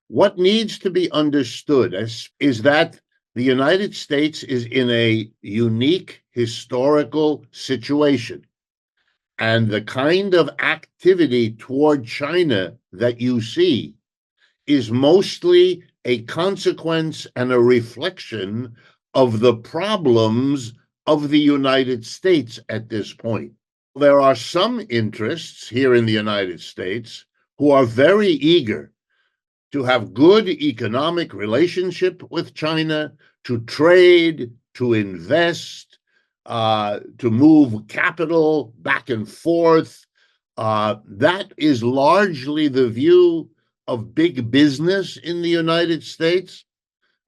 What needs to be understood is that the United States is in a unique historical situation. And the kind of activity toward China that you see is mostly a consequence and a reflection of the problems of the United States at this point. There are some interests here in the United States who are very eager to have good economic relationship with China, to trade, to invest, to move capital back and forth. That is largely the view of big business in the United States,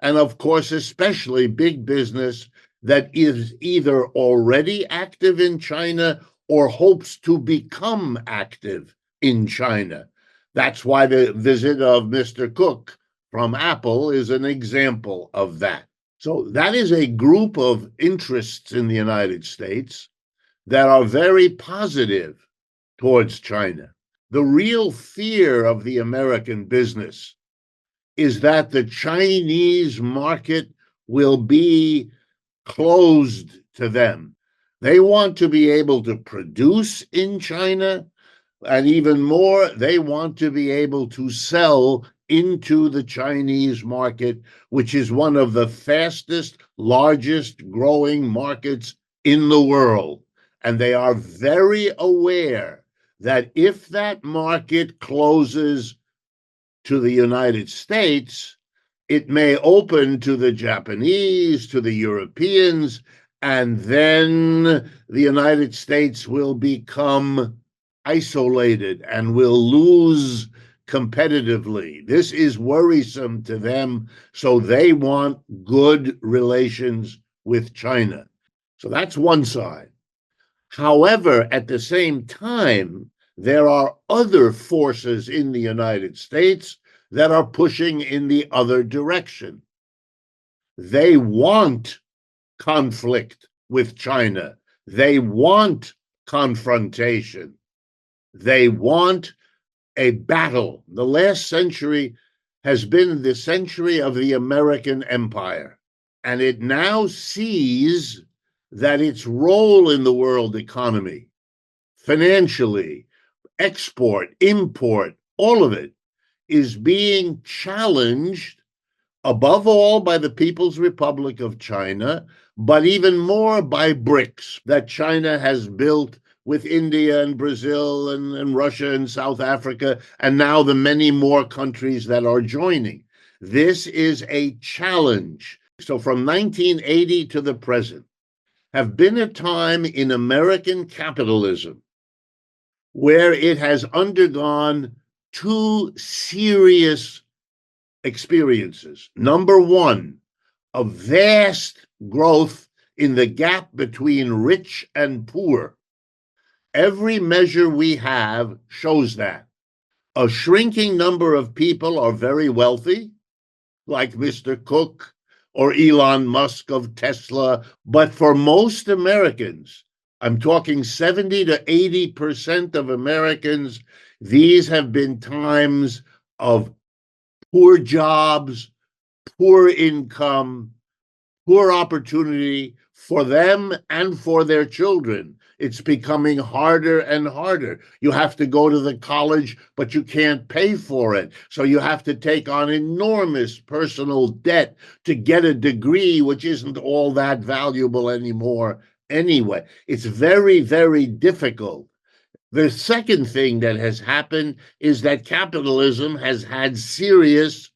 and of course, especially big business that is either already active in China or hopes to become active in China. That's why the visit of Mr. Cook from Apple is an example of that. So that is a group of interests in the United States that are very positive towards China. The real fear of the American business is that the Chinese market will be closed to them. They want to be able to produce in China, and even more, they want to be able to sell into the Chinese market, which is one of the fastest, largest growing markets in the world. And they are very aware that if that market closes to the United States, it may open to the Japanese, to the Europeans, and then the United States will become isolated and will lose competitively. This is worrisome to them, so they want good relations with China. So that's one side. However, at the same time, there are other forces in the United States that are pushing in the other direction. They want conflict with China. They want confrontation. They want a battle. The last century has been the century of the American empire, and it now sees that its role in the world economy, financially, export, import, all of it is being challenged above all by the People's Republic of China, but even more by BRICS that China has built with India and Brazil and Russia and South Africa, and now the many more countries that are joining. This is a challenge. So from 1980 to the present have been a time in American capitalism where it has undergone two serious experiences. Number one, a vast growth in the gap between rich and poor. Every measure we have shows that. A shrinking number of people are very wealthy, like Mr. Cook or Elon Musk of Tesla, but for most Americans, I'm talking 70 to 80% of Americans, these have been times of poor jobs, poor income, poor opportunity for them and for their children. It's becoming harder and harder. You have to go to the college, but you can't pay for it. So you have to take on enormous personal debt to get a degree, which isn't all that valuable anymore anyway. It's very, very difficult. The second thing that has happened is that capitalism has had serious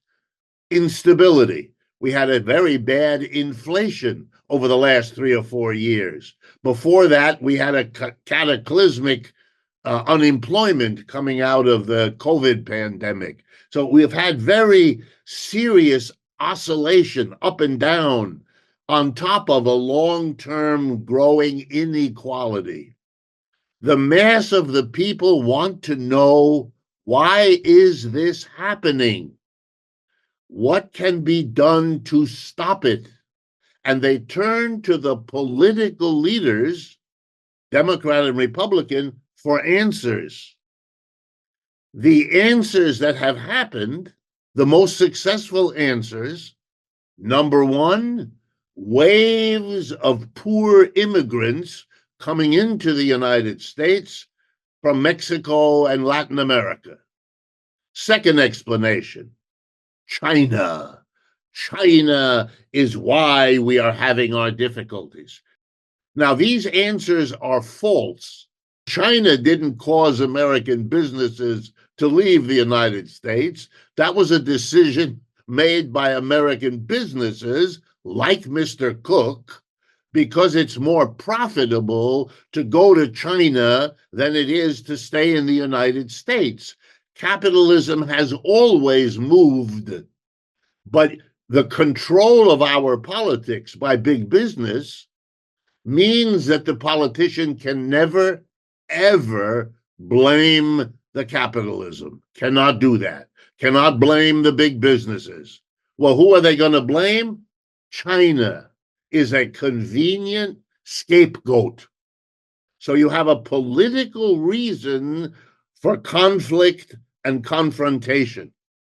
instability. We had a very bad inflation over the last 3 or 4 years. Before that, we had a cataclysmic unemployment coming out of the COVID pandemic. So we've had very serious oscillation up and down on top of a long-term growing inequality. The mass of the people want to know, why is this happening? What can be done to stop it? And they turn to the political leaders, Democrat and Republican, for answers. The answers that have happened the most successful answers, number one, waves of poor immigrants coming into the United States from Mexico and Latin America. Second explanation, China. China is why we are having our difficulties. Now, these answers are false. China didn't cause American businesses to leave the United States. That was a decision made by American businesses like Mr. Cook, because it's more profitable to go to China than it is to stay in the United States. Capitalism has always moved, but the control of our politics by big business means that the politician can never, ever blame the capitalism. Cannot do that. Cannot blame the big businesses. Well, who are they going to blame? China is a convenient scapegoat. So you have a political reason for conflict and confrontation.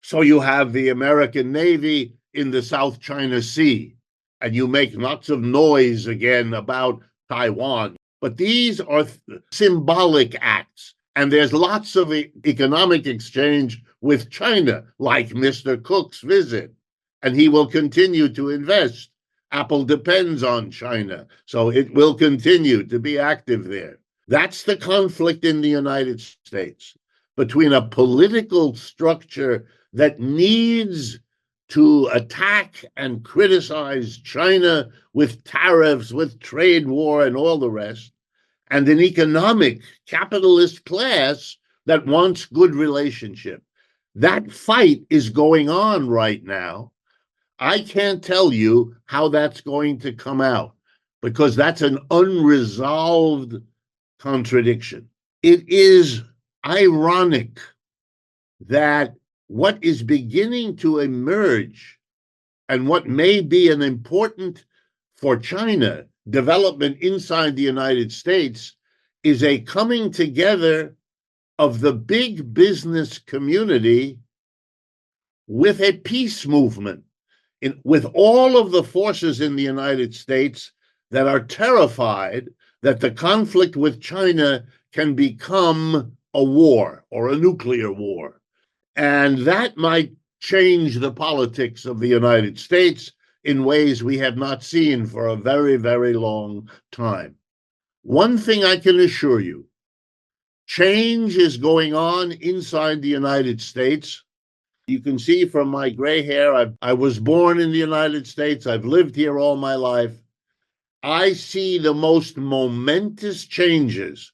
So you have the American Navy in the South China Sea, and you make lots of noise again about Taiwan. But these are symbolic acts, and there's lots of economic exchange with China, like Mr. Cook's visit, and he will continue to invest. Apple depends on China, so it will continue to be active there. That's the conflict in the United States between a political structure that needs to attack and criticize China with tariffs, with trade war, and all the rest, and an economic capitalist class that wants good relationship. That fight is going on right now. I can't tell you how that's going to come out, because that's an unresolved contradiction. It is ironic that what is beginning to emerge and what may be an important for China development inside the United States is a coming together of the big business community with a peace movement, with all of the forces in the United States that are terrified that the conflict with China can become a war or a nuclear war. And that might change the politics of the United States in ways we have not seen for a very, very long time. One thing I can assure you, change is going on inside the United States. You can see from my gray hair, I was born in the United States. I've lived here all my life. I see the most momentous changes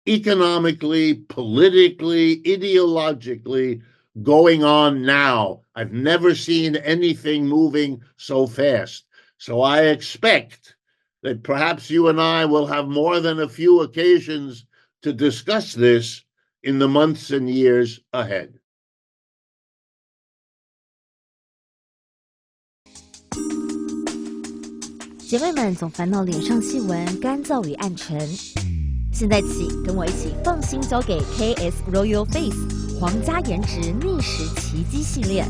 economically, politically, ideologically going on now. I've never seen anything moving so fast. So I expect that perhaps you and I will have more than a few occasions to discuss this in the months and years ahead. 姐妹们总烦恼脸上细纹干燥与暗沉，现在起跟我一起放心交给 KS Royal Face 皇家颜值逆时奇迹系列。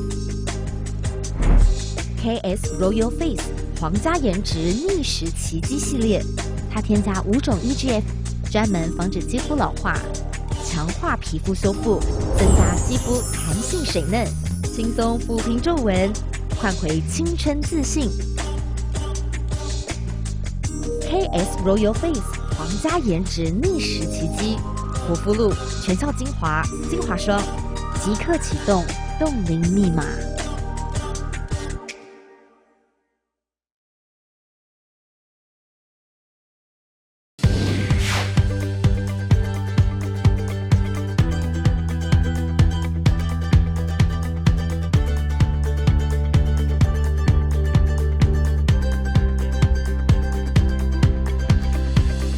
KS Royal Face 皇家颜值逆时奇迹系列，它添加5种 EGF， 专门防止肌肤老化，强化皮肤修复，增加肌肤弹性水嫩，轻松抚平皱纹，换回青春自信。KS Royal Face 皇家颜值逆时奇迹，活肤露、全效精华、精华霜，即刻启动冻龄密码。